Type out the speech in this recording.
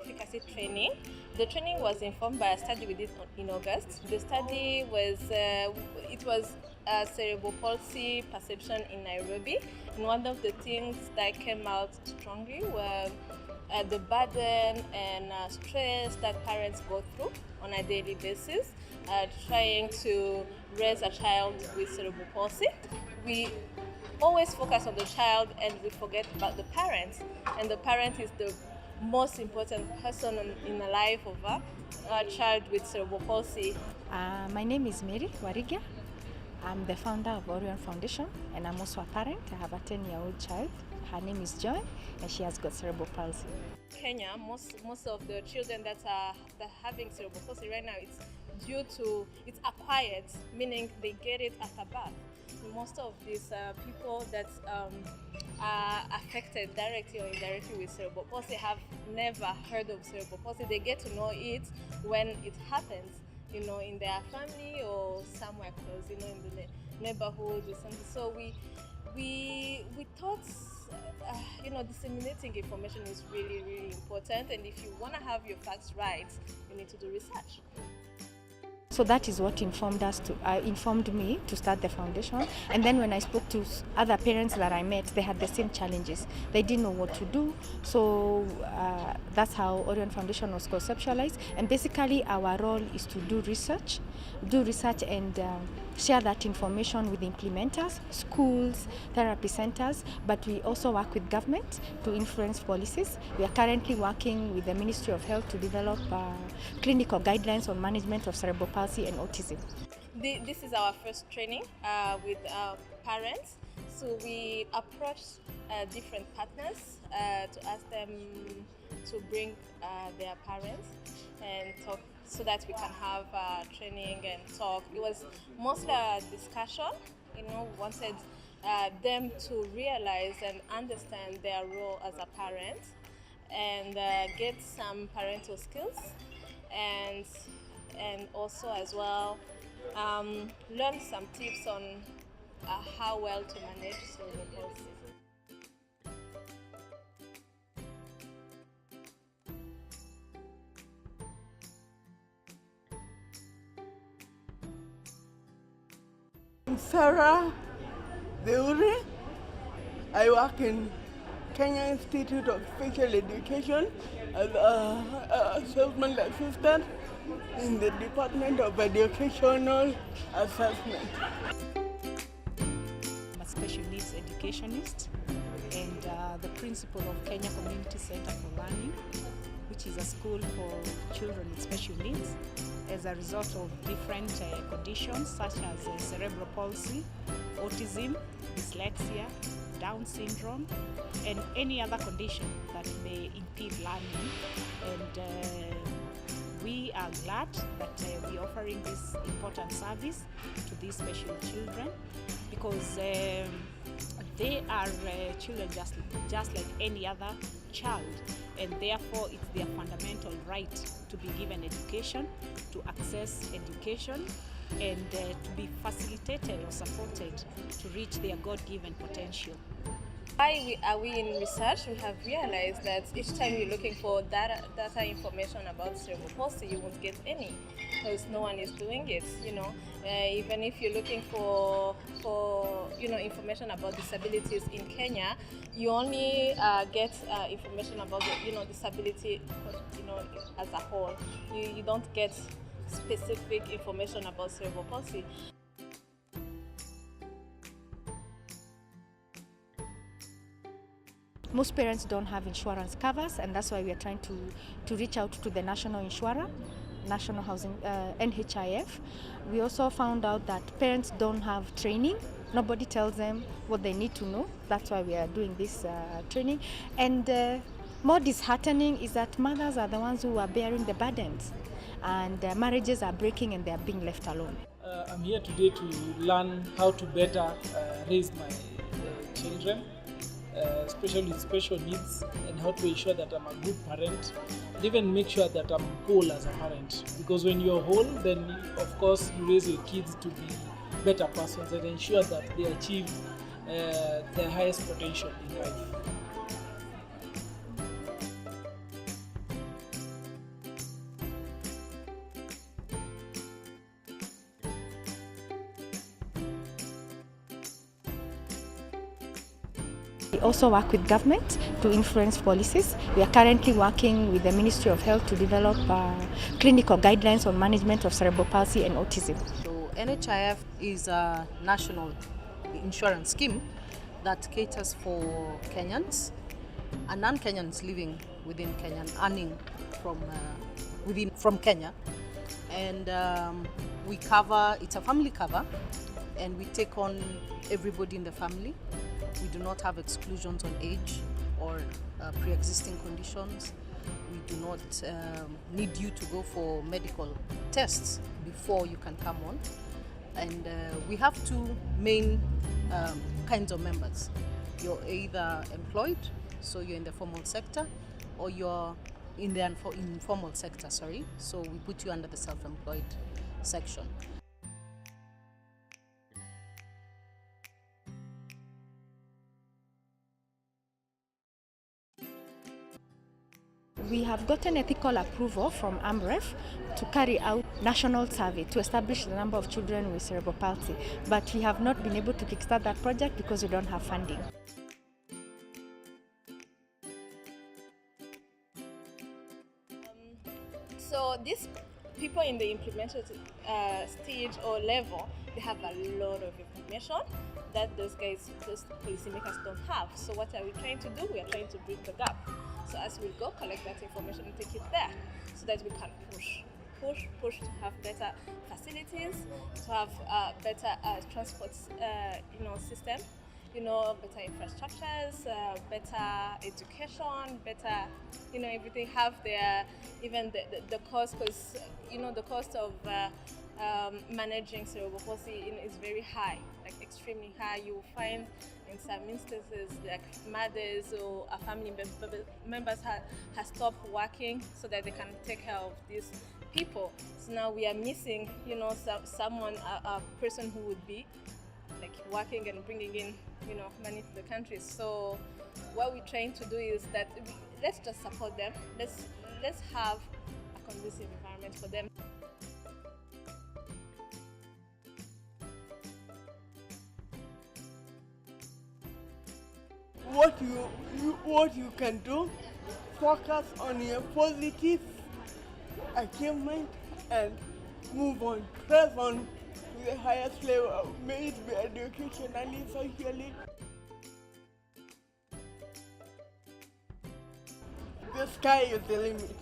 efficacy training. The training was informed by a study we did in August. The study was cerebral palsy perception in Nairobi, and one of the things that came out strongly were the burden and stress that parents go through on a daily basis, trying to raise a child with cerebral palsy. We always focus on the child and we forget about the parent, and the parent is the most important person in the life of a child with cerebral palsy. My name is Mary Wariga. I'm the founder of Orion Foundation, and I'm also a parent. I have a 10-year-old child. Her name is Joy, and she has got cerebral palsy. Kenya, most of the children that are having cerebral palsy right now, it's acquired, meaning they get it at birth. Most of these people that are affected directly or indirectly with cerebral palsy have never heard of cerebral palsy. They get to know it when it happens, in their family or somewhere close, in the neighborhood or something. So we thought, disseminating information is really, really important. And if you want to have your facts right, you need to do research. So that is what informed me to start the foundation. And then when I spoke to other parents that I met, they had the same challenges. They didn't know what to do. So that's how Orion Foundation was conceptualized. And basically our role is to do research and share that information with implementers, schools, therapy centers, but we also work with government to influence policies. We are currently working with the Ministry of Health to develop clinical guidelines on management of cerebral palsy and autism. This is our first training with parents. So we approached different partners to ask them to bring their parents and talk, so that we can have training and talk. It was mostly a discussion. We wanted them to realize and understand their role as a parent and get some parental skills, and also as well learn some tips on how well to manage cerebral palsy. Sarah Deuri. I work in Kenya Institute of Special Education as a assessment assistant in the Department of Educational Assessment. I'm a special needs educationist and the principal of Kenya Community Center for Learning, which is a school for children with special needs as a result of different conditions such as cerebral palsy, autism, dyslexia, Down syndrome, and any other condition that may impede learning. And we are glad that we are offering this important service to these special children, because they are children just like any other child, and therefore it's their fundamental right to be given education, to access education, and to be facilitated or supported to reach their God-given potential. Why are we in research? We have realized that each time you're looking for data information about cerebral palsy, you won't get any, because no one is doing it. Even if you're looking for information about disabilities in Kenya, you only get information about the disability as a whole. You don't get specific information about cerebral palsy. Most parents don't have insurance covers, and that's why we are trying to reach out to the national insurer, National Housing, NHIF. We also found out that parents don't have training. Nobody tells them what they need to know. That's why we are doing this training. And more disheartening is that mothers are the ones who are bearing the burdens, and marriages are breaking and they are being left alone. I'm here today to learn how to better raise my children, especially with special needs, and how to ensure that I'm a good parent, and even make sure that I'm whole as a parent. Because when you're whole, then of course you raise your kids to be better persons and ensure that they achieve their highest potential in life. We also work with government to influence policies. We are currently working with the Ministry of Health to develop clinical guidelines on management of cerebral palsy and autism. So NHIF is a national insurance scheme that caters for Kenyans and non-Kenyans living within Kenya, earning from Kenya. And we cover, it's a family cover, and we take on everybody in the family. We do not have exclusions on age or pre-existing conditions. We do not need you to go for medical tests before you can come on. And we have two main kinds of members. You're either employed, so you're in the formal sector, or you're in the informal sector, so we put you under the self-employed section. We have gotten ethical approval from AMREF to carry out national survey to establish the number of children with cerebral palsy, but we have not been able to kickstart that project because we don't have funding. So these people in the implementation stage or level, they have a lot of information that those policymakers don't have. So what are we trying to do? We are trying to bridge the gap. So as we go, collect that information and take it there, so that we can push to have better facilities, to have better transport, system, better infrastructures, better education, better, everything. Have their even the cost, because the cost of managing cerebral palsy is very high, like extremely high. You will find in some instances like mothers or a family members have stopped working so that they can take care of these people. So now we are missing, someone, a person who would be like working and bringing in, money to the country. So what we're trying to do is that let's just support them. Let's have a conducive environment for them. What you can do, focus on your positive achievement and move on, press on to the highest level, may it be educationally, socially. The sky is the limit.